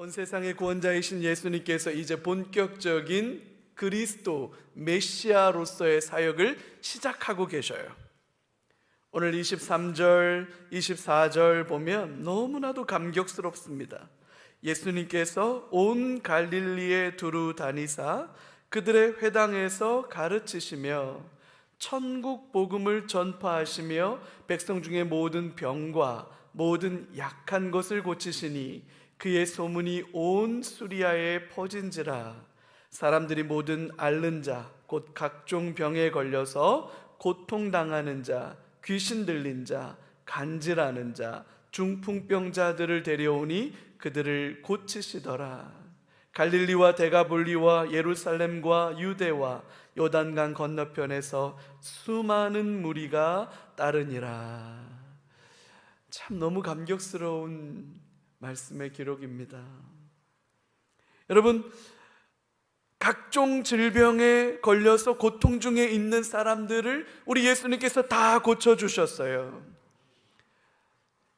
온 세상의 구원자이신 예수님께서 이제 본격적인 그리스도 메시아로서의 사역을 시작하고 계셔요. 오늘 23절, 24절 보면 너무나도 감격스럽습니다. 예수님께서 온 갈릴리에 두루 다니사 그들의 회당에서 가르치시며 천국 복음을 전파하시며 백성 중에 모든 병과 모든 약한 것을 고치시니 그의 소문이 온 수리아에 퍼진지라. 사람들이 모든 앓는 자 곧 각종 병에 걸려서 고통당하는 자, 귀신 들린 자, 간질하는 자, 중풍병자들을 데려오니 그들을 고치시더라. 갈릴리와 데가볼리와 예루살렘과 유대와 요단강 건너편에서 수많은 무리가 따르니라. 참 너무 감격스러운 말씀의 기록입니다. 여러분, 각종 질병에 걸려서 고통 중에 있는 사람들을 우리 예수님께서 다 고쳐주셨어요.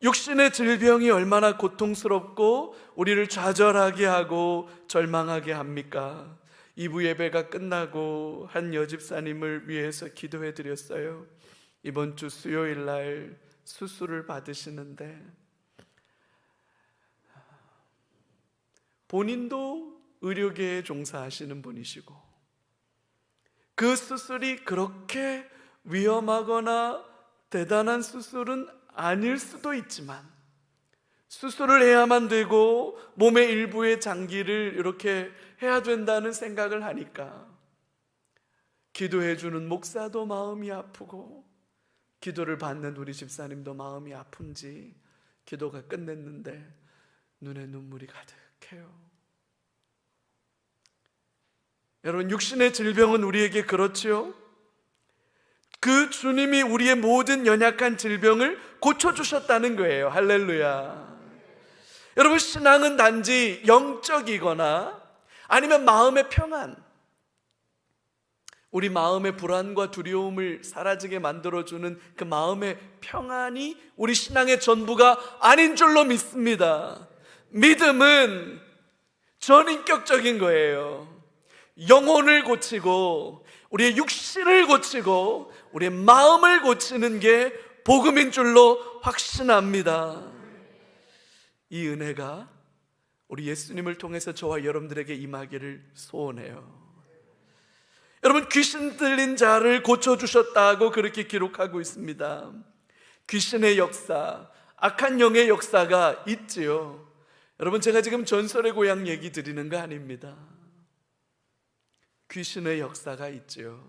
육신의 질병이 얼마나 고통스럽고 우리를 좌절하게 하고 절망하게 합니까? 2부 예배가 끝나고 한 여집사님을 위해서 기도해 드렸어요. 이번 주 수요일 날 수술을 받으시는데 본인도 의료계에 종사하시는 분이시고 그 수술이 그렇게 위험하거나 대단한 수술은 아닐 수도 있지만 수술을 해야만 되고 몸의 일부의 장기를 이렇게 해야 된다는 생각을 하니까 기도해 주는 목사도 마음이 아프고 기도를 받는 우리 집사님도 마음이 아픈지 기도가 끝냈는데 눈에 눈물이 가득해요. 여러분, 육신의 질병은 우리에게 그렇지요. 그 주님이 우리의 모든 연약한 질병을 고쳐주셨다는 거예요. 할렐루야. 여러분, 신앙은 단지 영적이거나 아니면 마음의 평안, 우리 마음의 불안과 두려움을 사라지게 만들어주는 그 마음의 평안이 우리 신앙의 전부가 아닌 줄로 믿습니다. 믿음은 전인격적인 거예요. 영혼을 고치고 우리의 육신을 고치고 우리의 마음을 고치는 게 복음인 줄로 확신합니다. 이 은혜가 우리 예수님을 통해서 저와 여러분들에게 임하기를 소원해요. 여러분, 귀신 들린 자를 고쳐주셨다고 그렇게 기록하고 있습니다. 귀신의 역사, 악한 영의 역사가 있지요. 여러분, 제가 지금 전설의 고향 얘기 드리는 거 아닙니다. 귀신의 역사가 있지요.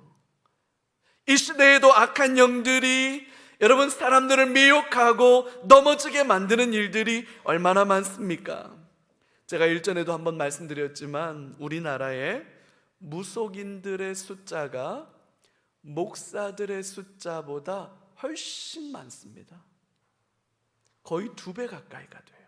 이 시대에도 악한 영들이 여러분 사람들을 미혹하고 넘어지게 만드는 일들이 얼마나 많습니까? 제가 일전에도 한번 말씀드렸지만 우리나라에 무속인들의 숫자가 목사들의 숫자보다 훨씬 많습니다. 거의 2배 가까이가 돼요.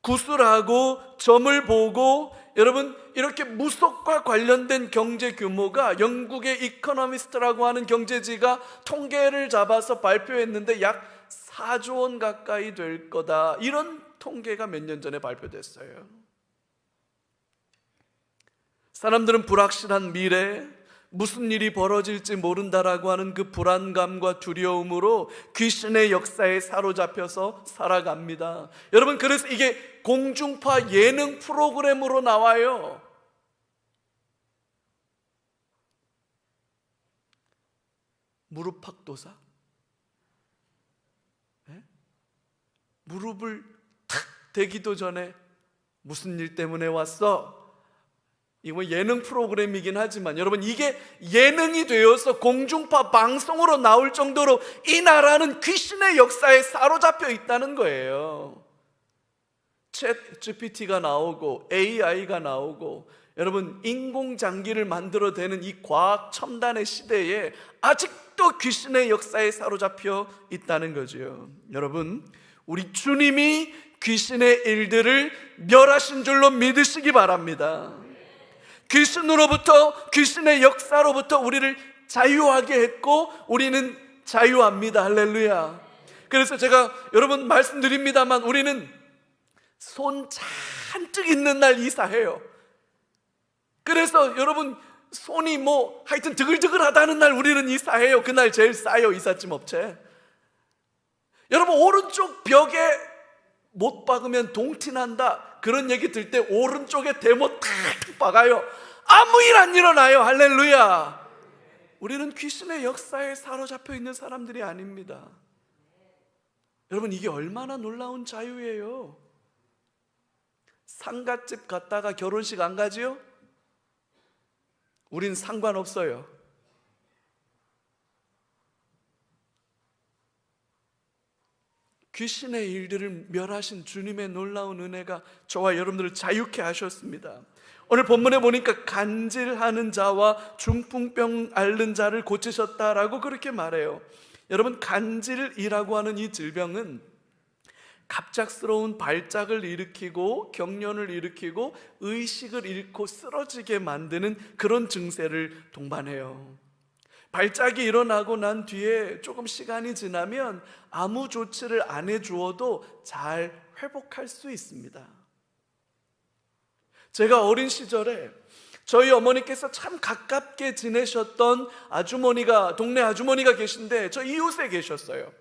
구슬하고 점을 보고 여러분 이렇게 무속과 관련된 경제 규모가 영국의 이코노미스트라고 하는 경제지가 통계를 잡아서 발표했는데 약 4조 원 가까이 될 거다, 이런 통계가 몇 년 전에 발표됐어요. 사람들은 불확실한 미래, 무슨 일이 벌어질지 모른다라고 하는 그 불안감과 두려움으로 귀신의 역사에 사로잡혀서 살아갑니다. 여러분, 그래서 이게 공중파 예능 프로그램으로 나와요. 무릎팍도사? 네? 무릎을 탁 대기도 전에 무슨 일 때문에 왔어? 이거 예능 프로그램이긴 하지만 여러분, 이게 예능이 되어서 공중파 방송으로 나올 정도로 이 나라는 귀신의 역사에 사로잡혀 있다는 거예요. 챗 GPT가 나오고 AI가 나오고 여러분 인공장기를 만들어내는 이 과학 첨단의 시대에 아직도 귀신의 역사에 사로잡혀 있다는 거죠. 여러분, 우리 주님이 귀신의 일들을 멸하신 줄로 믿으시기 바랍니다. 귀신으로부터, 귀신의 역사로부터 우리를 자유하게 했고 우리는 자유합니다. 할렐루야. 그래서 제가 여러분 말씀드립니다만 우리는 손 잔뜩 있는 날 이사해요. 그래서 여러분 손이 하여튼 드글드글하다는 날 우리는 이사해요. 그날 제일 싸요, 이삿짐 업체. 여러분 오른쪽 벽에 못 박으면 동티난다, 그런 얘기 들 때 오른쪽에 대못 탁 박아요. 아무 일 안 일어나요. 할렐루야. 우리는 귀신의 역사에 사로잡혀 있는 사람들이 아닙니다. 여러분 이게 얼마나 놀라운 자유예요. 상갓집 갔다가 결혼식 안 가지요? 우린 상관없어요. 귀신의 일들을 멸하신 주님의 놀라운 은혜가 저와 여러분들을 자유케 하셨습니다. 오늘 본문에 보니까 간질하는 자와 중풍병 앓는 자를 고치셨다라고 그렇게 말해요. 여러분 간질이라고 하는 이 질병은 갑작스러운 발작을 일으키고 경련을 일으키고 의식을 잃고 쓰러지게 만드는 그런 증세를 동반해요. 발작이 일어나고 난 뒤에 조금 시간이 지나면 아무 조치를 안 해주어도 잘 회복할 수 있습니다. 제가 어린 시절에 저희 어머니께서 참 가깝게 지내셨던 아주머니가, 동네 아주머니가 계신데 저 이웃에 계셨어요.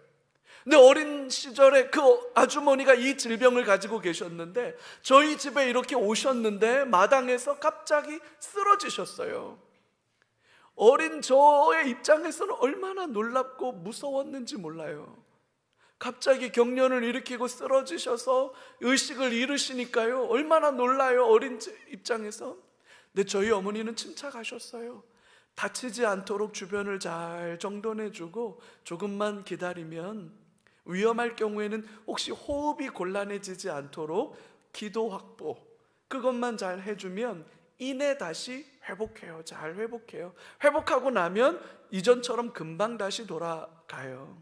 근데 어린 시절에 그 아주머니가 이 질병을 가지고 계셨는데 저희 집에 이렇게 오셨는데 마당에서 갑자기 쓰러지셨어요. 어린 저의 입장에서는 얼마나 놀랍고 무서웠는지 몰라요. 갑자기 경련을 일으키고 쓰러지셔서 의식을 잃으시니까요, 얼마나 놀라요, 어린 입장에서. 근데 저희 어머니는 침착하셨어요. 다치지 않도록 주변을 잘 정돈해주고 조금만 기다리면, 위험할 경우에는 혹시 호흡이 곤란해지지 않도록 기도 확보, 그것만 잘 해주면 이내 다시 회복해요. 잘 회복해요. 회복하고 나면 이전처럼 금방 다시 돌아가요.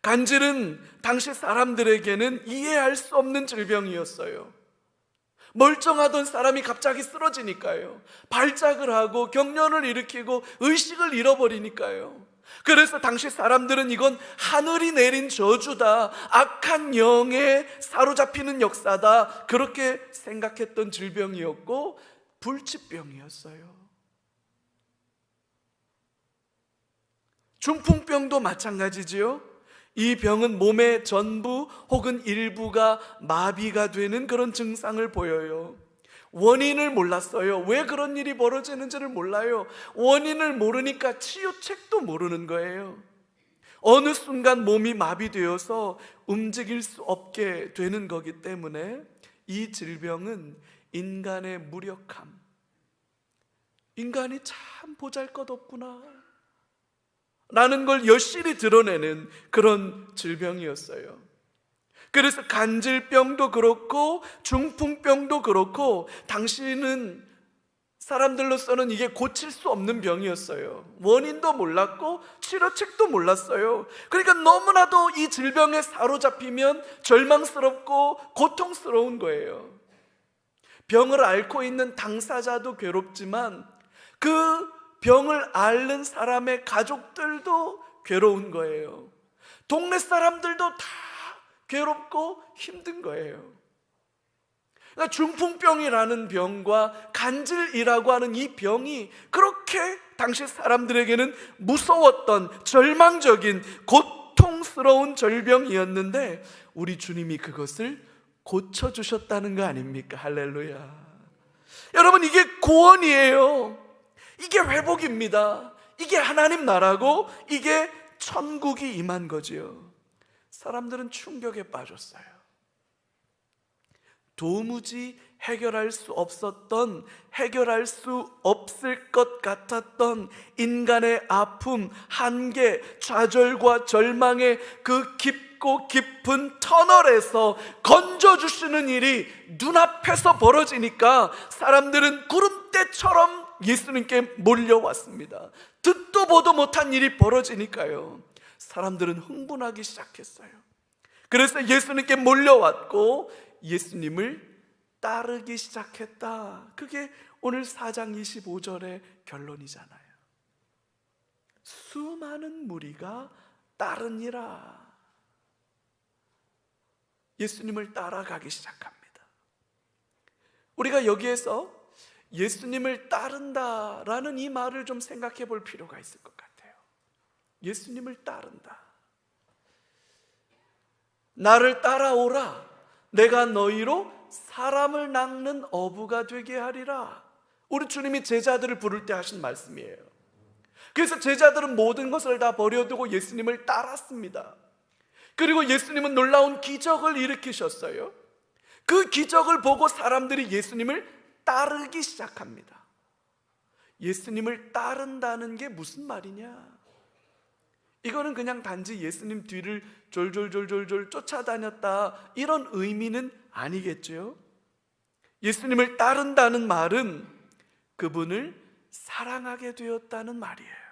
간질은 당시 사람들에게는 이해할 수 없는 질병이었어요. 멀쩡하던 사람이 갑자기 쓰러지니까요. 발작을 하고 경련을 일으키고 의식을 잃어버리니까요. 그래서 당시 사람들은 이건 하늘이 내린 저주다, 악한 영에 사로잡히는 역사다, 그렇게 생각했던 질병이었고 불치병이었어요. 중풍병도 마찬가지지요. 이 병은 몸의 전부 혹은 일부가 마비가 되는 그런 증상을 보여요. 원인을 몰랐어요. 왜 그런 일이 벌어지는지를 몰라요. 원인을 모르니까 치유책도 모르는 거예요. 어느 순간 몸이 마비되어서 움직일 수 없게 되는 거기 때문에 이 질병은 인간의 무력함, 인간이 참 보잘것없구나 라는 걸 여실히 드러내는 그런 질병이었어요. 그래서 간질병도 그렇고 중풍병도 그렇고 당시는 사람들로서는 이게 고칠 수 없는 병이었어요. 원인도 몰랐고 치료책도 몰랐어요. 그러니까 너무나도 이 질병에 사로잡히면 절망스럽고 고통스러운 거예요. 병을 앓고 있는 당사자도 괴롭지만 그 병을 앓는 사람의 가족들도 괴로운 거예요. 동네 사람들도 다 괴롭고 힘든 거예요. 그러니까 중풍병이라는 병과 간질이라고 하는 이 병이 그렇게 당시 사람들에게는 무서웠던 절망적인 고통스러운 절병이었는데 우리 주님이 그것을 고쳐주셨다는 거 아닙니까? 할렐루야. 여러분 이게 구원이에요. 이게 회복입니다. 이게 하나님 나라고 이게 천국이 임한 거지요. 사람들은 충격에 빠졌어요. 도무지 해결할 수 없었던, 해결할 수 없을 것 같았던 인간의 아픔, 한계, 좌절과 절망의 그 깊고 깊은 터널에서 건져주시는 일이 눈앞에서 벌어지니까 사람들은 구름대처럼 예수님께 몰려왔습니다. 듣도 보도 못한 일이 벌어지니까요, 사람들은 흥분하기 시작했어요. 그래서 예수님께 몰려왔고 예수님을 따르기 시작했다. 그게 오늘 4장 25절의 결론이잖아요. 수많은 무리가 따르니라. 예수님을 따라가기 시작합니다. 우리가 여기에서 예수님을 따른다라는 이 말을 좀 생각해 볼 필요가 있을 것 같아요. 예수님을 따른다. 나를 따라오라. 내가 너희로 사람을 낚는 어부가 되게 하리라. 우리 주님이 제자들을 부를 때 하신 말씀이에요. 그래서 제자들은 모든 것을 다 버려두고 예수님을 따랐습니다. 그리고 예수님은 놀라운 기적을 일으키셨어요. 그 기적을 보고 사람들이 예수님을 따르기 시작합니다. 예수님을 따른다는 게 무슨 말이냐? 이거는 그냥 단지 예수님 뒤를 졸졸졸졸졸 쫓아다녔다, 이런 의미는 아니겠죠. 예수님을 따른다는 말은 그분을 사랑하게 되었다는 말이에요.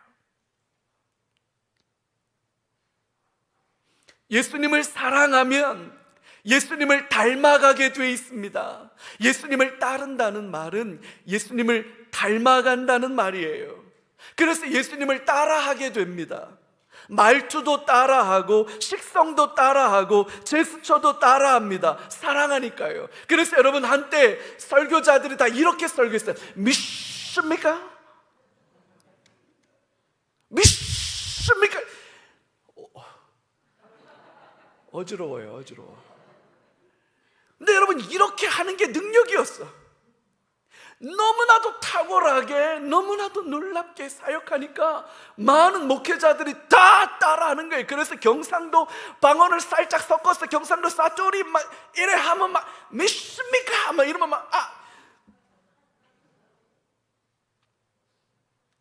예수님을 사랑하면 예수님을 닮아가게 돼 있습니다. 예수님을 따른다는 말은 예수님을 닮아간다는 말이에요. 그래서 예수님을 따라하게 됩니다. 말투도 따라하고 식성도 따라하고 제스처도 따라합니다. 사랑하니까요. 그래서 여러분, 한때 설교자들이 다 이렇게 설교했어요. 믿습니까? 믿습니까? 어지러워요, 어지러워. 근데 여러분, 이렇게 하는 게 능력이었어. 너무나도 탁월하게, 너무나도 놀랍게 사역하니까 많은 목회자들이 다 따라하는 거예요. 그래서 경상도 방언을 살짝 섞어서 경상도 사투리 막 이래 하면 막 믿습니까? 막 이러면 막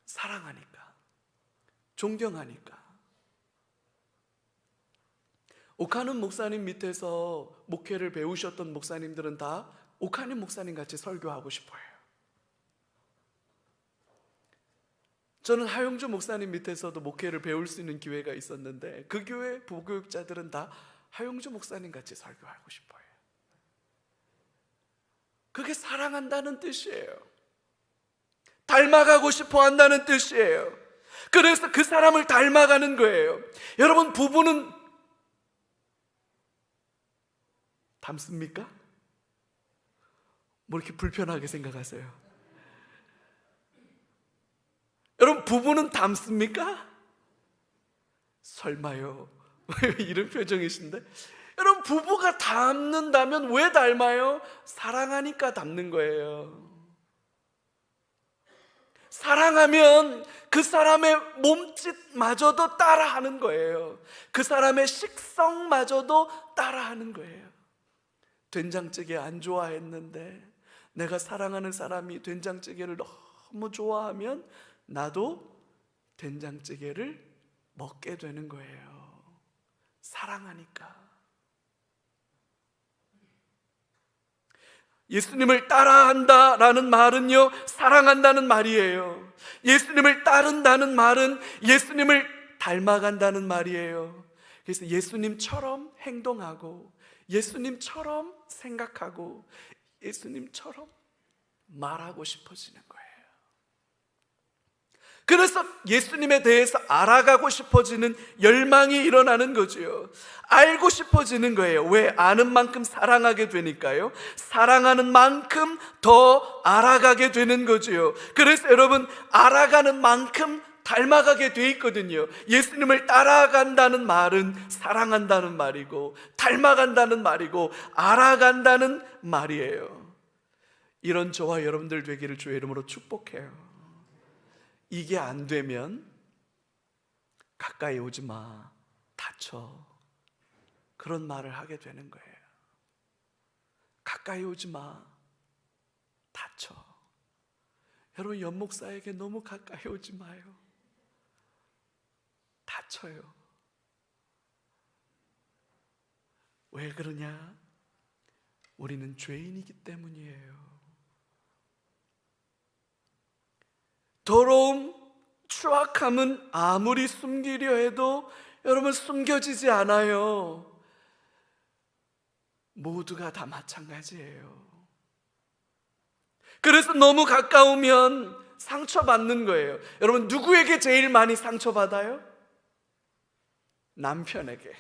사랑하니까, 존경하니까. 오카는 목사님 밑에서 목회를 배우셨던 목사님들은 다 오카님 목사님 같이 설교하고 싶어요. 저는 하용주 목사님 밑에서도 목회를 배울 수 있는 기회가 있었는데 그 교회 부교육자들은 다 하용주 목사님 같이 설교하고 싶어요. 그게 사랑한다는 뜻이에요. 닮아가고 싶어 한다는 뜻이에요. 그래서 그 사람을 닮아가는 거예요. 여러분, 부부는 닮습니까? 뭐 이렇게 불편하게 생각하세요? 여러분, 부부는 닮습니까? 설마요. 이런 표정이신데? 여러분, 부부가 닮는다면 왜 닮아요? 사랑하니까 닮는 거예요. 사랑하면 그 사람의 몸짓마저도 따라하는 거예요. 그 사람의 식성마저도 따라하는 거예요. 된장찌개 안 좋아했는데 내가 사랑하는 사람이 된장찌개를 너무 좋아하면 나도 된장찌개를 먹게 되는 거예요. 사랑하니까. 예수님을 따라한다라는 말은요, 사랑한다는 말이에요. 예수님을 따른다는 말은 예수님을 닮아간다는 말이에요. 그래서 예수님처럼 행동하고 예수님처럼 생각하고 예수님처럼 말하고 싶어지는 거예요. 그래서 예수님에 대해서 알아가고 싶어지는 열망이 일어나는 거죠. 알고 싶어지는 거예요. 왜? 아는 만큼 사랑하게 되니까요. 사랑하는 만큼 더 알아가게 되는 거죠. 그래서 여러분, 알아가는 만큼 닮아가게 돼 있거든요. 예수님을 따라간다는 말은 사랑한다는 말이고 닮아간다는 말이고 알아간다는 말이에요. 이런 저와 여러분들 되기를 주의 이름으로 축복해요. 이게 안 되면 가까이 오지 마, 다쳐, 그런 말을 하게 되는 거예요. 가까이 오지 마, 다쳐. 여러분, 연목사에게 너무 가까이 오지 마요. 다쳐요. 왜 그러냐? 우리는 죄인이기 때문이에요. 더러움, 추악함은 아무리 숨기려 해도 여러분, 숨겨지지 않아요. 모두가 다 마찬가지예요. 그래서 너무 가까우면 상처받는 거예요. 여러분, 누구에게 제일 많이 상처받아요? 남편에게.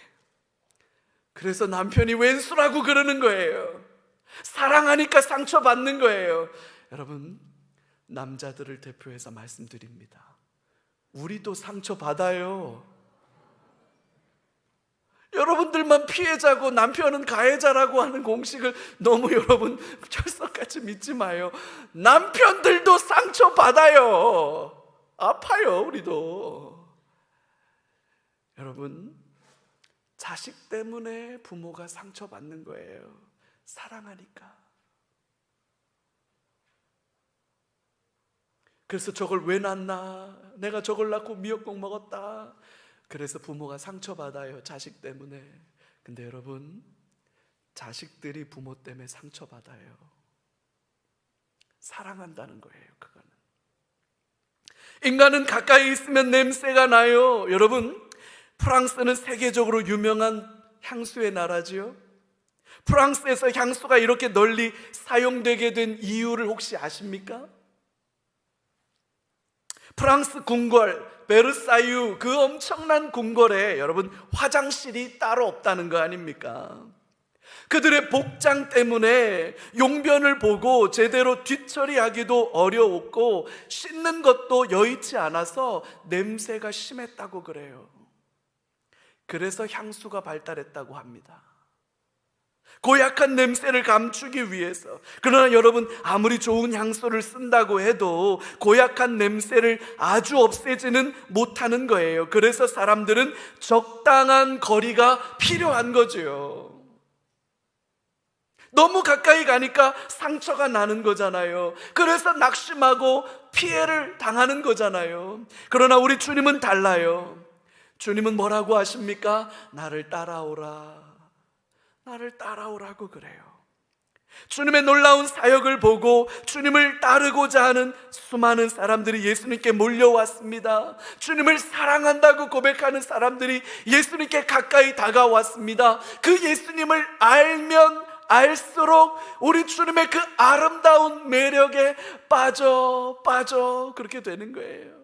그래서 남편이 왼수라고 그러는 거예요. 사랑하니까 상처받는 거예요. 여러분, 남자들을 대표해서 말씀드립니다. 우리도 상처받아요. 여러분들만 피해자고 남편은 가해자라고 하는 공식을 너무 여러분 철석같이 믿지 마요. 남편들도 상처받아요. 아파요, 우리도. 여러분, 자식 때문에 부모가 상처받는 거예요. 사랑하니까. 그래서 저걸 왜 낳나? 내가 저걸 낳고 미역국 먹었다. 그래서 부모가 상처받아요, 자식 때문에. 근데 여러분, 자식들이 부모 때문에 상처받아요. 사랑한다는 거예요, 그거는. 인간은 가까이 있으면 냄새가 나요. 여러분, 프랑스는 세계적으로 유명한 향수의 나라지요. 프랑스에서 향수가 이렇게 널리 사용되게 된 이유를 혹시 아십니까? 프랑스 궁궐 베르사유, 그 엄청난 궁궐에 여러분 화장실이 따로 없다는 거 아닙니까? 그들의 복장 때문에 용변을 보고 제대로 뒤처리하기도 어려웠고 씻는 것도 여의치 않아서 냄새가 심했다고 그래요. 그래서 향수가 발달했다고 합니다. 고약한 냄새를 감추기 위해서. 그러나 여러분, 아무리 좋은 향수를 쓴다고 해도 고약한 냄새를 아주 없애지는 못하는 거예요. 그래서 사람들은 적당한 거리가 필요한 거죠. 너무 가까이 가니까 상처가 나는 거잖아요. 그래서 낙심하고 피해를 당하는 거잖아요. 그러나 우리 주님은 달라요. 주님은 뭐라고 하십니까? 나를 따라오라. 나를 따라오라고 그래요. 주님의 놀라운 사역을 보고 주님을 따르고자 하는 수많은 사람들이 예수님께 몰려왔습니다. 주님을 사랑한다고 고백하는 사람들이 예수님께 가까이 다가왔습니다. 그 예수님을 알면 알수록 우리 주님의 그 아름다운 매력에 빠져 그렇게 되는 거예요.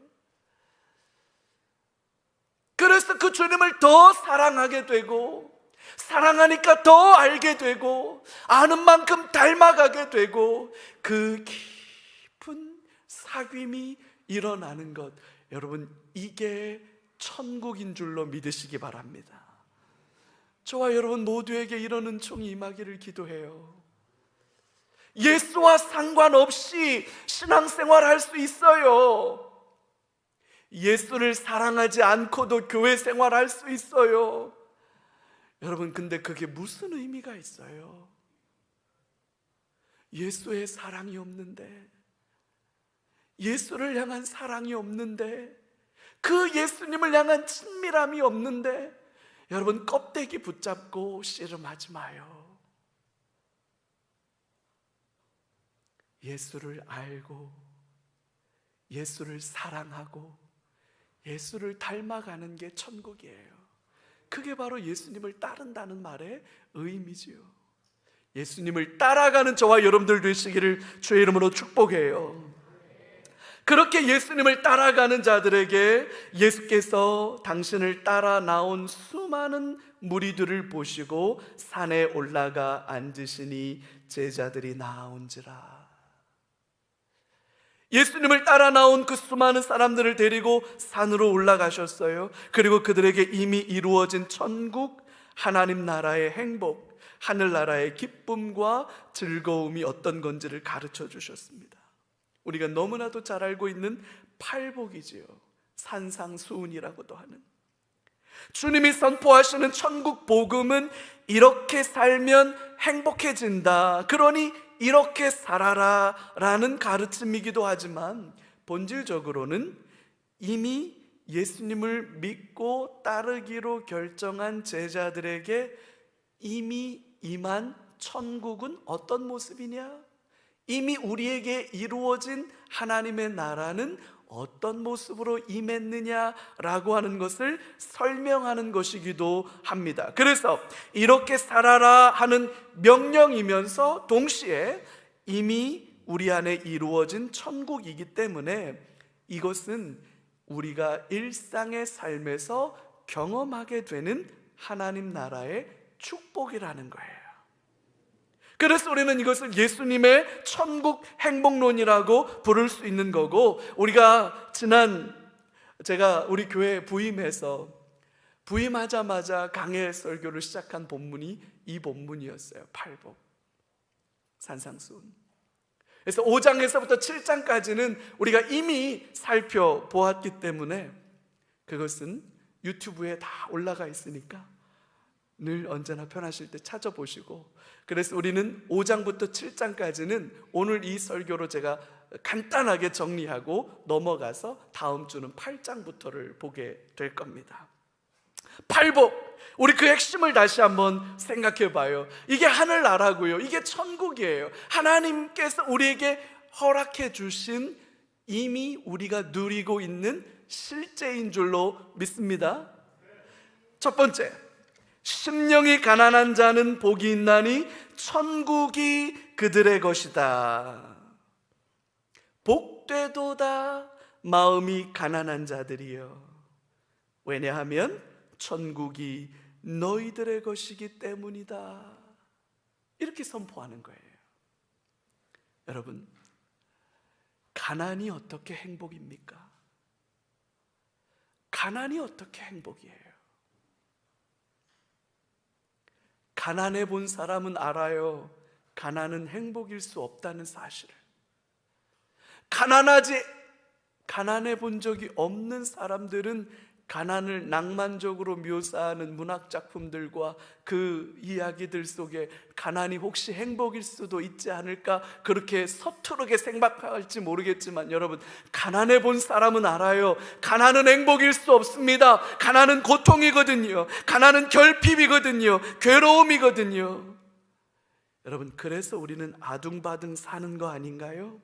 그래서 그 주님을 더 사랑하게 되고, 사랑하니까 더 알게 되고, 아는 만큼 닮아가게 되고, 그 깊은 사귐이 일어나는 것, 여러분, 이게 천국인 줄로 믿으시기 바랍니다. 저와 여러분 모두에게 이런 은총이 임하기를 기도해요. 예수와 상관없이 신앙생활 할 수 있어요. 예수를 사랑하지 않고도 교회 생활할 수 있어요. 여러분, 근데 그게 무슨 의미가 있어요? 예수의 사랑이 없는데, 예수를 향한 사랑이 없는데, 그 예수님을 향한 친밀함이 없는데, 여러분 껍데기 붙잡고 씨름하지 마요. 예수를 알고 예수를 사랑하고 예수를 닮아가는 게 천국이에요. 그게 바로 예수님을 따른다는 말의 의미지요. 예수님을 따라가는 저와 여러분들 되시기를 주의 이름으로 축복해요. 그렇게 예수님을 따라가는 자들에게 예수께서 당신을 따라 나온 수많은 무리들을 보시고 산에 올라가 앉으시니 제자들이 나온지라. 예수님을 따라 나온 그 수많은 사람들을 데리고 산으로 올라가셨어요. 그리고 그들에게 이미 이루어진 천국, 하나님 나라의 행복, 하늘나라의 기쁨과 즐거움이 어떤 건지를 가르쳐 주셨습니다. 우리가 너무나도 잘 알고 있는 팔복이지요. 산상수훈이라고도 하는. 주님이 선포하시는 천국 복음은 이렇게 살면 행복해진다, 그러니 이렇게 살아라 라는 가르침이기도 하지만 본질적으로는 이미 예수님을 믿고 따르기로 결정한 제자들에게 이미 임한 천국은 어떤 모습이냐? 이미 우리에게 이루어진 하나님의 나라는 어떤 모습으로 임했느냐라고 하는 것을 설명하는 것이기도 합니다. 그래서 이렇게 살아라 하는 명령이면서 동시에 이미 우리 안에 이루어진 천국이기 때문에 이것은 우리가 일상의 삶에서 경험하게 되는 하나님 나라의 축복이라는 거예요. 그래서 우리는 이것을 예수님의 천국 행복론이라고 부를 수 있는 거고, 우리가 제가 우리 교회 부임하자마자 강해 설교를 시작한 본문이 이 본문이었어요. 팔복, 산상수훈. 그래서 5장에서부터 7장까지는 우리가 이미 살펴보았기 때문에 그것은 유튜브에 다 올라가 있으니까 늘 언제나 편하실 때 찾아보시고, 그래서 우리는 5장부터 7장까지는 오늘 이 설교로 제가 간단하게 정리하고 넘어가서 다음 주는 8장부터를 보게 될 겁니다. 팔복, 우리 그 핵심을 다시 한번 생각해 봐요. 이게 하늘나라고요, 이게 천국이에요. 하나님께서 우리에게 허락해 주신, 이미 우리가 누리고 있는 실제인 줄로 믿습니다. 첫 번째, 심령이 가난한 자는 복이 있나니 천국이 그들의 것이다. 복되도다 마음이 가난한 자들이여, 왜냐하면 천국이 너희들의 것이기 때문이다. 이렇게 선포하는 거예요. 여러분, 가난이 어떻게 행복입니까? 가난이 어떻게 행복이에요? 가난해 본 사람은 알아요. 가난은 행복일 수 없다는 사실을. 가난해 본 적이 없는 사람들은 가난을 낭만적으로 묘사하는 문학 작품들과 그 이야기들 속에 가난이 혹시 행복일 수도 있지 않을까, 그렇게 서투르게 생각할지 모르겠지만, 여러분, 가난해 본 사람은 알아요. 가난은 행복일 수 없습니다. 가난은 고통이거든요. 가난은 결핍이거든요. 괴로움이거든요. 여러분, 그래서 우리는 아둥바둥 사는 거 아닌가요?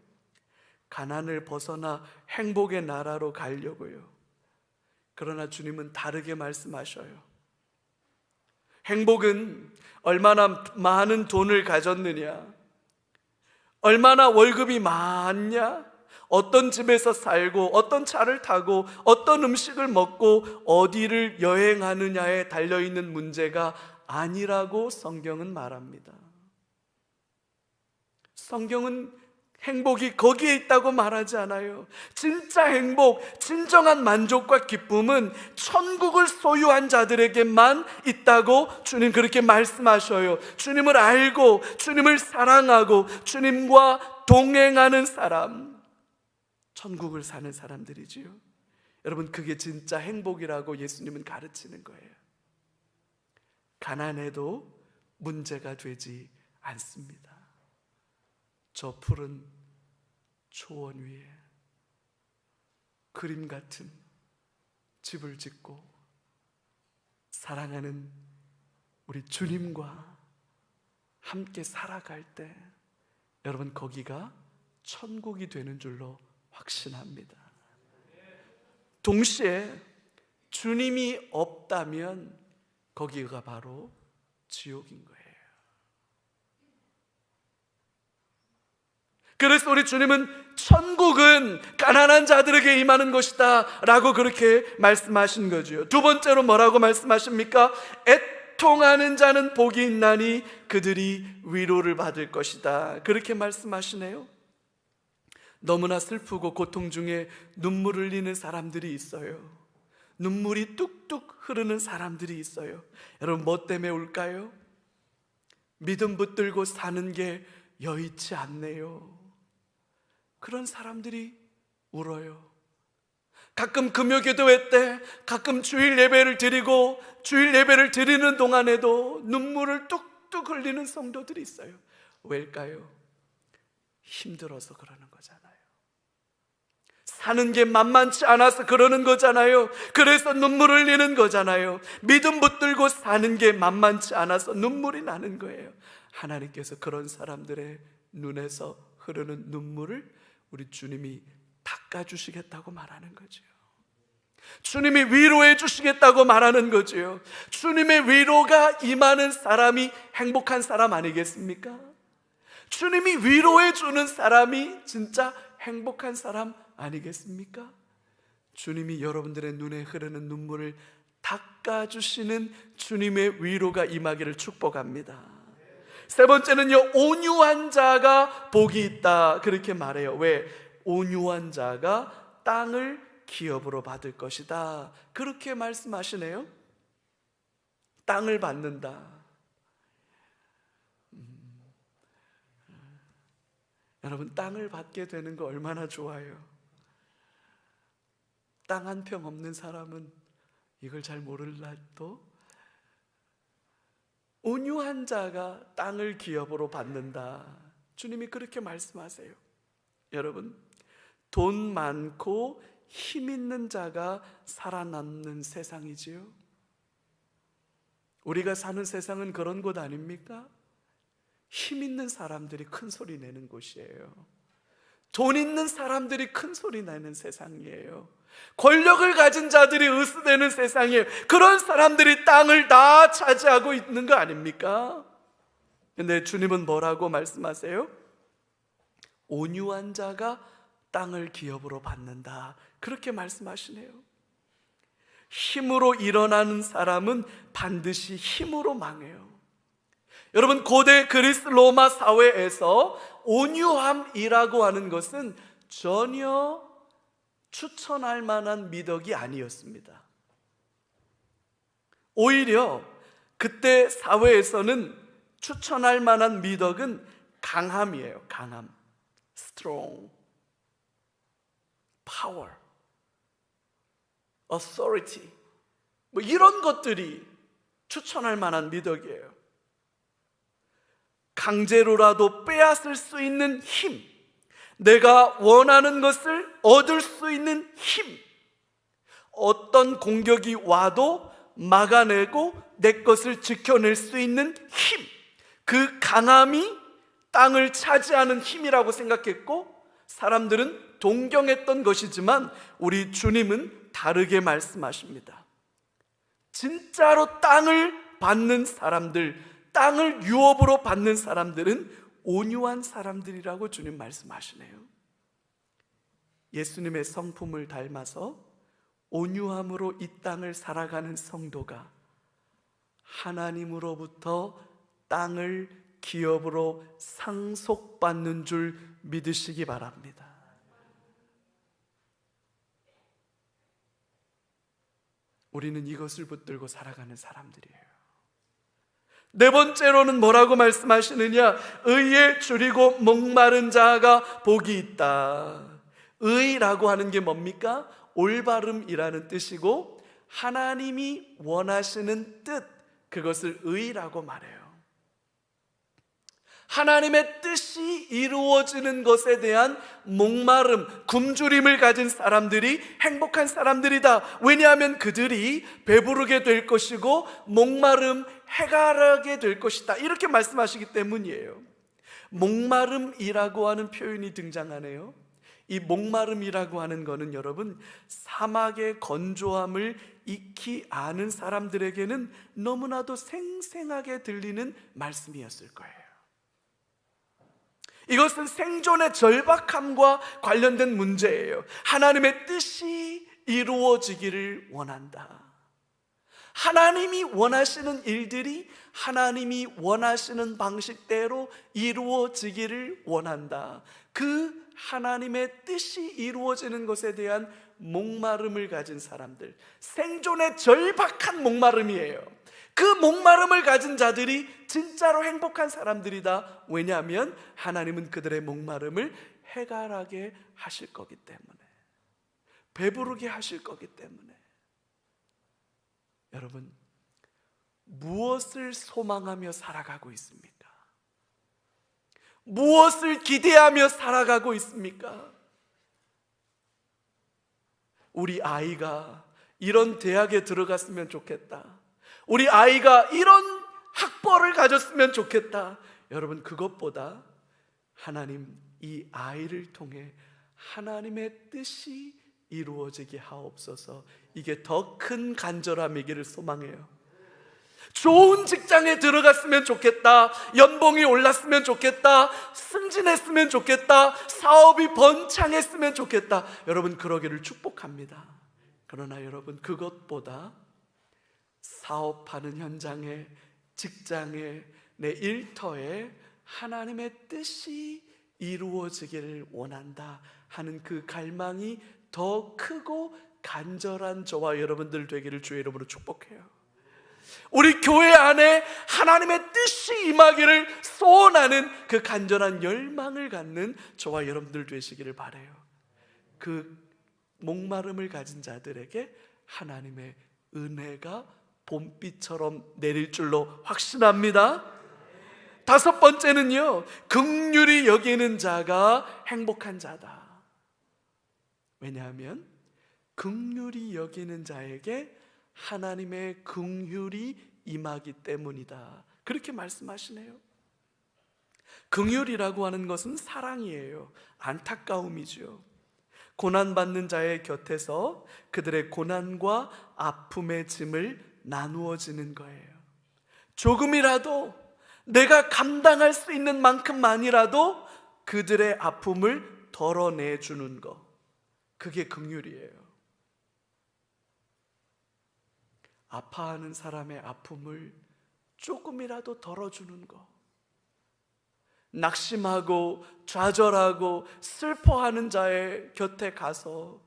가난을 벗어나 행복의 나라로 가려고요. 그러나 주님은 다르게 말씀하셔요. 행복은 얼마나 많은 돈을 가졌느냐, 얼마나 월급이 많냐, 어떤 집에서 살고 어떤 차를 타고 어떤 음식을 먹고 어디를 여행하느냐에 달려있는 문제가 아니라고 성경은 말합니다. 성경은 행복이 거기에 있다고 말하지 않아요. 진짜 행복, 진정한 만족과 기쁨은 천국을 소유한 자들에게만 있다고 주님 그렇게 말씀하셔요. 주님을 알고 주님을 사랑하고 주님과 동행하는 사람, 천국을 사는 사람들이지요. 여러분, 그게 진짜 행복이라고 예수님은 가르치는 거예요. 가난해도 문제가 되지 않습니다. 저 푸른 초원 위에 그림 같은 집을 짓고 사랑하는 우리 주님과 함께 살아갈 때, 여러분, 거기가 천국이 되는 줄로 확신합니다. 동시에 주님이 없다면 거기가 바로 지옥인 거예요. 그래서 우리 주님은 천국은 가난한 자들에게 임하는 것이다 라고 그렇게 말씀하신 거죠. 두 번째로 뭐라고 말씀하십니까? 애통하는 자는 복이 있나니 그들이 위로를 받을 것이다, 그렇게 말씀하시네요. 너무나 슬프고 고통 중에 눈물을 흘리는 사람들이 있어요. 눈물이 뚝뚝 흐르는 사람들이 있어요. 여러분, 뭐 때문에 울까요? 믿음 붙들고 사는 게 여의치 않네요. 그런 사람들이 울어요. 가끔 금요기도회 때, 가끔 주일 예배를 드리고 주일 예배를 드리는 동안에도 눈물을 뚝뚝 흘리는 성도들이 있어요. 왜일까요? 힘들어서 그러는 거잖아요. 사는 게 만만치 않아서 그러는 거잖아요. 그래서 눈물을 흘리는 거잖아요. 믿음 붙들고 사는 게 만만치 않아서 눈물이 나는 거예요. 하나님께서 그런 사람들의 눈에서 흐르는 눈물을 우리 주님이 닦아주시겠다고 말하는 거죠. 주님이 위로해 주시겠다고 말하는 거죠. 주님의 위로가 임하는 사람이 행복한 사람 아니겠습니까? 주님이 위로해 주는 사람이 진짜 행복한 사람 아니겠습니까? 주님이 여러분들의 눈에 흐르는 눈물을 닦아주시는 주님의 위로가 임하기를 축복합니다. 세 번째는요, 온유한 자가 복이 있다, 그렇게 말해요. 왜? 온유한 자가 땅을 기업으로 받을 것이다, 그렇게 말씀하시네요. 땅을 받는다. 여러분, 땅을 받게 되는 거 얼마나 좋아요. 땅 한 평 없는 사람은 이걸 잘 모를라도 온유한 자가 땅을 기업으로 받는다, 주님이 그렇게 말씀하세요. 여러분, 돈 많고 힘 있는 자가 살아남는 세상이지요. 우리가 사는 세상은 그런 곳 아닙니까? 힘 있는 사람들이 큰 소리 내는 곳이에요. 돈 있는 사람들이 큰 소리 내는 세상이에요. 권력을 가진 자들이 으스대는 세상이에요. 그런 사람들이 땅을 다 차지하고 있는 거 아닙니까? 근데 주님은 뭐라고 말씀하세요? 온유한 자가 땅을 기업으로 받는다, 그렇게 말씀하시네요. 힘으로 일어나는 사람은 반드시 힘으로 망해요. 여러분, 고대 그리스 로마 사회에서 온유함이라고 하는 것은 전혀 추천할 만한 미덕이 아니었습니다. 오히려 그때 사회에서는 추천할 만한 미덕은 강함이에요. 강함, strong, power, authority, 뭐 이런 것들이 추천할 만한 미덕이에요. 강제로라도 빼앗을 수 있는 힘, 내가 원하는 것을 얻을 수 있는 힘, 어떤 공격이 와도 막아내고 내 것을 지켜낼 수 있는 힘, 그 강함이 땅을 차지하는 힘이라고 생각했고 사람들은 동경했던 것이지만 우리 주님은 다르게 말씀하십니다. 진짜로 땅을 받는 사람들, 땅을 유업으로 받는 사람들은 온유한 사람들이라고 주님 말씀하시네요. 예수님의 성품을 닮아서 온유함으로 이 땅을 살아가는 성도가 하나님으로부터 땅을 기업으로 상속받는 줄 믿으시기 바랍니다. 우리는 이것을 붙들고 살아가는 사람들이에요. 네 번째로는 뭐라고 말씀하시느냐? 의에 줄이고 목마른 자가 복이 있다. 의라고 하는 게 뭡니까? 올바름이라는 뜻이고 하나님이 원하시는 뜻, 그것을 의라고 말해요. 하나님의 뜻이 이루어지는 것에 대한 목마름, 굶주림을 가진 사람들이 행복한 사람들이다. 왜냐하면 그들이 배부르게 될 것이고 목마름, 해가라게 될 것이다, 이렇게 말씀하시기 때문이에요. 목마름이라고 하는 표현이 등장하네요. 이 목마름이라고 하는 거는 여러분, 사막의 건조함을 익히 아는 사람들에게는 너무나도 생생하게 들리는 말씀이었을 거예요. 이것은 생존의 절박함과 관련된 문제예요. 하나님의 뜻이 이루어지기를 원한다. 하나님이 원하시는 일들이 하나님이 원하시는 방식대로 이루어지기를 원한다. 그 하나님의 뜻이 이루어지는 것에 대한 목마름을 가진 사람들, 생존의 절박한 목마름이에요. 그 목마름을 가진 자들이 진짜로 행복한 사람들이다. 왜냐하면 하나님은 그들의 목마름을 해결하게 하실 거기 때문에, 배부르게 하실 거기 때문에. 여러분, 무엇을 소망하며 살아가고 있습니까? 무엇을 기대하며 살아가고 있습니까? 우리 아이가 이런 대학에 들어갔으면 좋겠다. 우리 아이가 이런 학벌을 가졌으면 좋겠다. 여러분, 그것보다 하나님, 이 아이를 통해 하나님의 뜻이 이루어지게 하옵소서, 이게 더 큰 간절함이기를 소망해요. 좋은 직장에 들어갔으면 좋겠다. 연봉이 올랐으면 좋겠다. 승진했으면 좋겠다. 사업이 번창했으면 좋겠다. 여러분, 그러기를 축복합니다. 그러나 여러분, 그것보다 사업하는 현장에, 직장에, 내 일터에 하나님의 뜻이 이루어지기를 원한다 하는 그 갈망이 더 크고 간절한 저와 여러분들 되기를 주의 이름으로 축복해요. 우리 교회 안에 하나님의 뜻이 임하기를 소원하는 그 간절한 열망을 갖는 저와 여러분들 되시기를 바라요. 그 목마름을 가진 자들에게 하나님의 은혜가 봄비처럼 내릴 줄로 확신합니다. 다섯 번째는요, 긍휼히 여기는 자가 행복한 자다. 왜냐하면 긍휼히 여기는 자에게 하나님의 긍휼이 임하기 때문이다. 그렇게 말씀하시네요. 긍휼이라고 하는 것은 사랑이에요. 안타까움이죠. 고난받는 자의 곁에서 그들의 고난과 아픔의 짐을 나누어지는 거예요. 조금이라도 내가 감당할 수 있는 만큼만이라도 그들의 아픔을 덜어내주는 것, 그게 긍휼이에요. 아파하는 사람의 아픔을 조금이라도 덜어주는 것, 낙심하고 좌절하고 슬퍼하는 자의 곁에 가서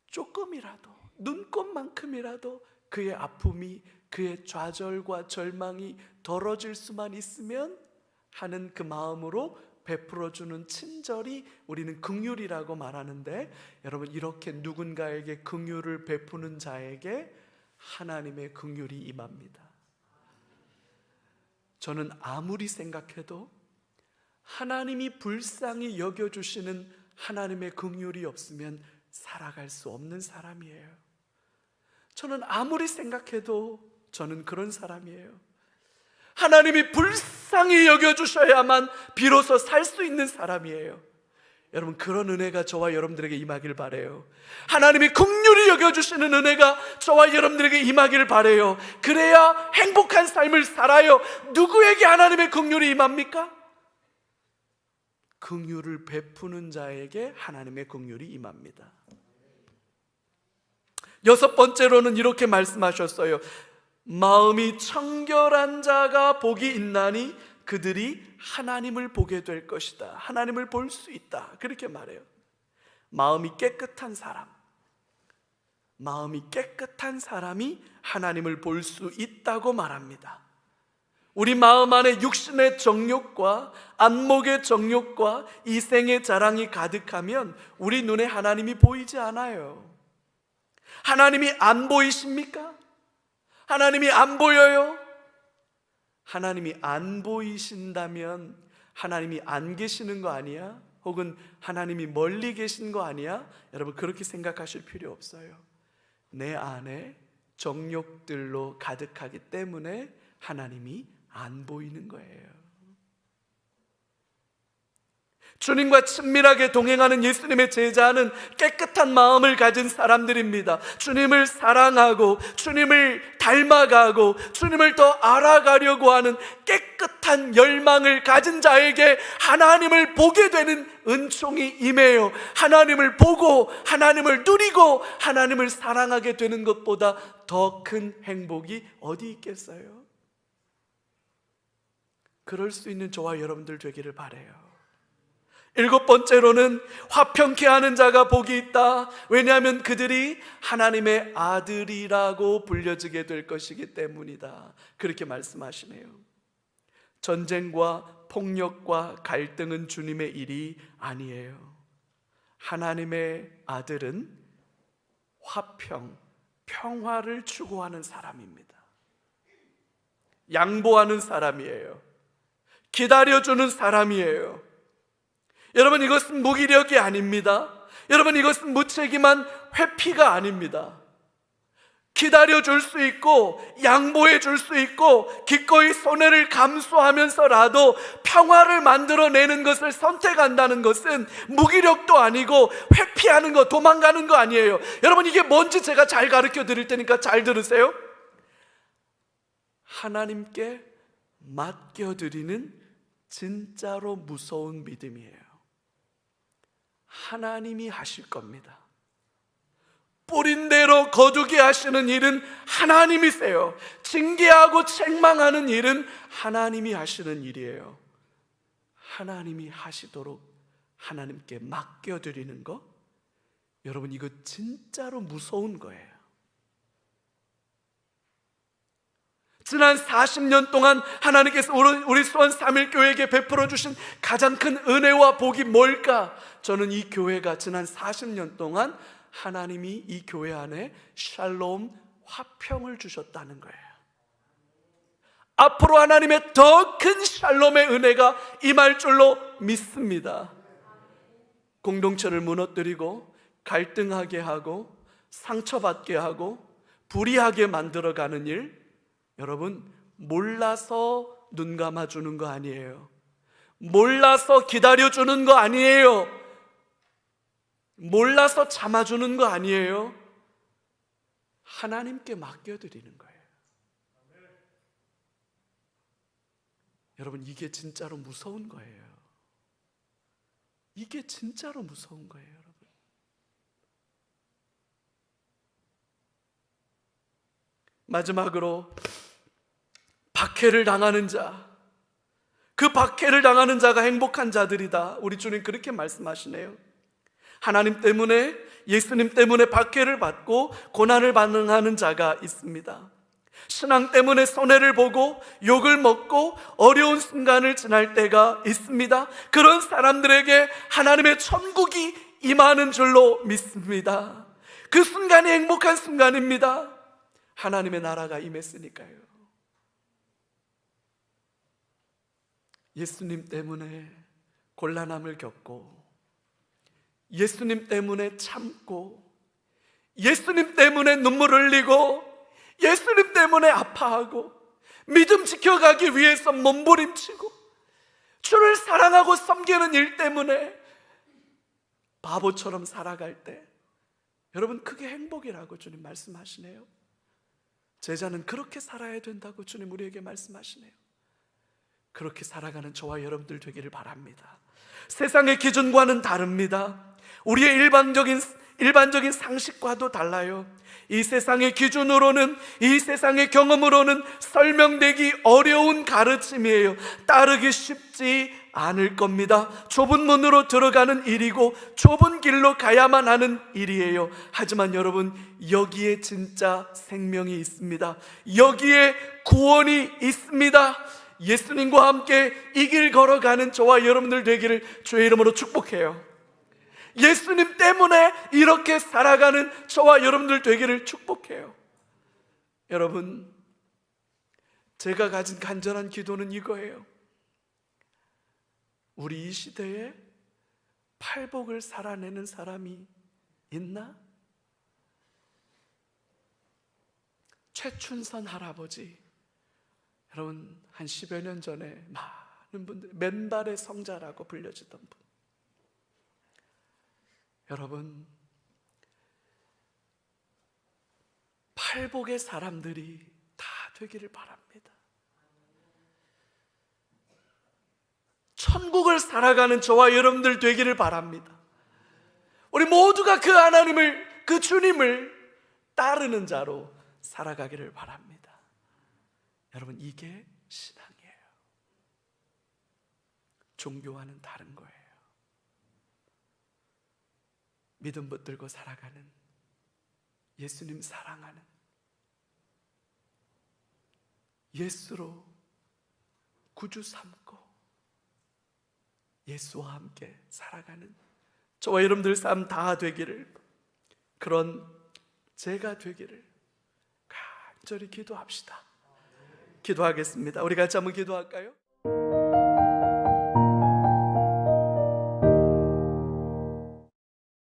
조금이라도, 눈곱만큼이라도 그의 아픔이, 그의 좌절과 절망이 덜어질 수만 있으면 하는 그 마음으로 베풀어주는 친절이 우리는 긍휼이라고 말하는데, 여러분, 이렇게 누군가에게 긍휼을 베푸는 자에게 하나님의 긍휼이 임합니다. 저는 아무리 생각해도 하나님이 불쌍히 여겨주시는 하나님의 긍휼이 없으면 살아갈 수 없는 사람이에요. 저는 아무리 생각해도 저는 그런 사람이에요. 하나님이 불쌍히 여겨주셔야만 비로소 살 수 있는 사람이에요. 여러분, 그런 은혜가 저와 여러분들에게 임하길 바라요. 하나님이 긍휼히 여겨주시는 은혜가 저와 여러분들에게 임하길 바라요. 그래야 행복한 삶을 살아요. 누구에게 하나님의 긍휼이 임합니까? 긍휼을 베푸는 자에게 하나님의 긍휼이 임합니다. 여섯 번째로는 이렇게 말씀하셨어요. 마음이 청결한 자가 복이 있나니 그들이 하나님을 보게 될 것이다. 하나님을 볼 수 있다. 그렇게 말해요. 마음이 깨끗한 사람, 마음이 깨끗한 사람이 하나님을 볼 수 있다고 말합니다. 우리 마음 안에 육신의 정욕과 안목의 정욕과 이생의 자랑이 가득하면 우리 눈에 하나님이 보이지 않아요. 하나님이 안 보이십니까? 하나님이 안 보여요? 하나님이 안 보이신다면 하나님이 안 계시는 거 아니야? 혹은 하나님이 멀리 계신 거 아니야? 여러분, 그렇게 생각하실 필요 없어요. 내 안에 정욕들로 가득하기 때문에 하나님이 안 보이는 거예요. 주님과 친밀하게 동행하는 예수님의 제자는 깨끗한 마음을 가진 사람들입니다. 주님을 사랑하고 주님을 닮아가고 주님을 더 알아가려고 하는 깨끗한 열망을 가진 자에게 하나님을 보게 되는 은총이 임해요. 하나님을 보고 하나님을 누리고 하나님을 사랑하게 되는 것보다 더 큰 행복이 어디 있겠어요? 그럴 수 있는 저와 여러분들 되기를 바라요. 일곱 번째로는 화평케 하는 자가 복이 있다. 왜냐하면 그들이 하나님의 아들이라고 불려지게 될 것이기 때문이다. 그렇게 말씀하시네요. 전쟁과 폭력과 갈등은 주님의 일이 아니에요. 하나님의 아들은 화평, 평화를 추구하는 사람입니다. 양보하는 사람이에요. 기다려주는 사람이에요. 여러분, 이것은 무기력이 아닙니다. 여러분, 이것은 무책임한 회피가 아닙니다. 기다려줄 수 있고 양보해 줄 수 있고 기꺼이 손해를 감수하면서라도 평화를 만들어내는 것을 선택한다는 것은 무기력도 아니고 회피하는 거, 도망가는 거 아니에요. 여러분, 이게 뭔지 제가 잘 가르쳐 드릴 테니까 잘 들으세요. 하나님께 맡겨드리는 진짜로 무서운 믿음이에요. 하나님이 하실 겁니다. 뿌린 대로 거두게 하시는 일은 하나님이세요. 징계하고 책망하는 일은 하나님이 하시는 일이에요. 하나님이 하시도록 하나님께 맡겨드리는 거, 여러분 이거 진짜로 무서운 거예요. 지난 40년 동안 하나님께서 우리 수원 3일교회에게 베풀어 주신 가장 큰 은혜와 복이 뭘까? 저는 이 교회가 지난 40년 동안 하나님이 이 교회 안에 샬롬 화평을 주셨다는 거예요. 앞으로 하나님의 더 큰 샬롬의 은혜가 임할 줄로 믿습니다. 공동체를 무너뜨리고 갈등하게 하고 상처받게 하고 불의하게 만들어가는 일, 여러분 몰라서 눈 감아주는 거 아니에요. 몰라서 기다려주는 거 아니에요. 몰라서 참아주는 거 아니에요. 하나님께 맡겨드리는 거예요. 여러분 이게 진짜로 무서운 거예요. 이게 진짜로 무서운 거예요, 여러분. 마지막으로 박해를 당하는 자, 그 박해를 당하는 자가 행복한 자들이다. 우리 주님 그렇게 말씀하시네요. 하나님 때문에, 예수님 때문에 박해를 받고 고난을 반응하는 자가 있습니다. 신앙 때문에 손해를 보고 욕을 먹고 어려운 순간을 지날 때가 있습니다. 그런 사람들에게 하나님의 천국이 임하는 줄로 믿습니다. 그 순간이 행복한 순간입니다. 하나님의 나라가 임했으니까요. 예수님 때문에 곤란함을 겪고, 예수님 때문에 참고, 예수님 때문에 눈물 흘리고, 예수님 때문에 아파하고, 믿음 지켜가기 위해서 몸부림치고, 주를 사랑하고 섬기는 일 때문에 바보처럼 살아갈 때, 여러분 그게 행복이라고 주님 말씀하시네요. 제자는 그렇게 살아야 된다고 주님 우리에게 말씀하시네요. 그렇게 살아가는 저와 여러분들 되기를 바랍니다. 세상의 기준과는 다릅니다. 우리의 일반적인 상식과도 달라요. 이 세상의 기준으로는, 이 세상의 경험으로는 설명되기 어려운 가르침이에요. 따르기 쉽지 않을 겁니다. 좁은 문으로 들어가는 일이고 좁은 길로 가야만 하는 일이에요. 하지만 여러분, 여기에 진짜 생명이 있습니다. 여기에 구원이 있습니다. 예수님과 함께 이 길 걸어가는 저와 여러분들 되기를 주의 이름으로 축복해요. 예수님 때문에 이렇게 살아가는 저와 여러분들 되기를 축복해요. 여러분, 제가 가진 간절한 기도는 이거예요. 우리 이 시대에 팔복을 살아내는 사람이 있나? 최춘선 할아버지, 여러분 한 10여 년 전에 많은 분들 맨발의 성자라고 불려지던 분, 여러분 팔복의 사람들이 다 되기를 바랍니다. 천국을 살아가는 저와 여러분들 되기를 바랍니다. 우리 모두가 그 하나님을, 그 주님을 따르는 자로 살아가기를 바랍니다. 여러분 이게 신앙이에요. 종교와는 다른 거예요. 믿음 붙들고 살아가는, 예수님 사랑하는, 예수로 구주 삼고 예수와 함께 살아가는 저와 여러분들 삶 다 되기를, 그런 제가 되기를 간절히 기도합시다. 기도하겠습니다. 우리 같이 한번 기도할까요?